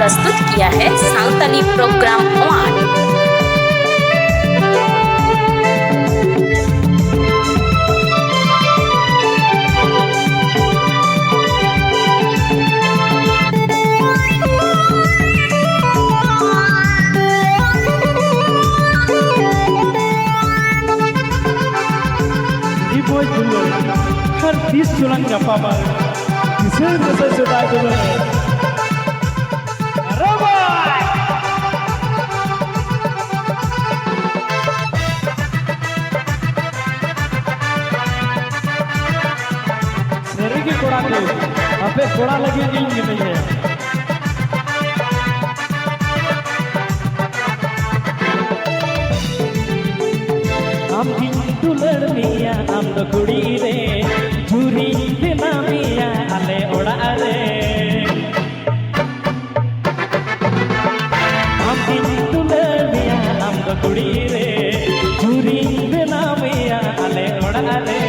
प्रस्तुत किया है Santali programme 1। Hal bis tulang nyapa bar, bisa sudah dulu. Rabai, serigi koran tu, apa koran lagi ni ni है। हम हिंदू लड़मिया हम तो कुड़ी रे झूरी बिना मिया आले ओड़ा रे हम हिंदू लड़मिया हम तो कुड़ी रे झूरी बिना मिया आले ओड़ा रे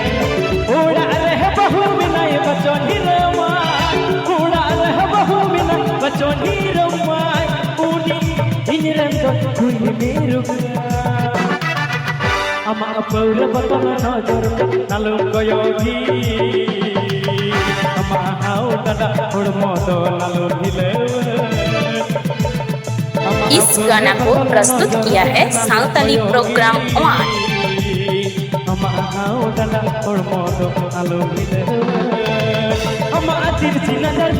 है बहु बिना ये बच्चों नीरमा ओड़ा रे है बहु बिना बच्चों नीरमा पूनी इंजरम तो कुनी Meru ama apura batol nojor nalung koyogi ama hau tada hormo do nalung hile। इस गाना को प्रस्तुत किया है Santali programme 1। ama hau tada hormo do nalung hile ama atir sinadar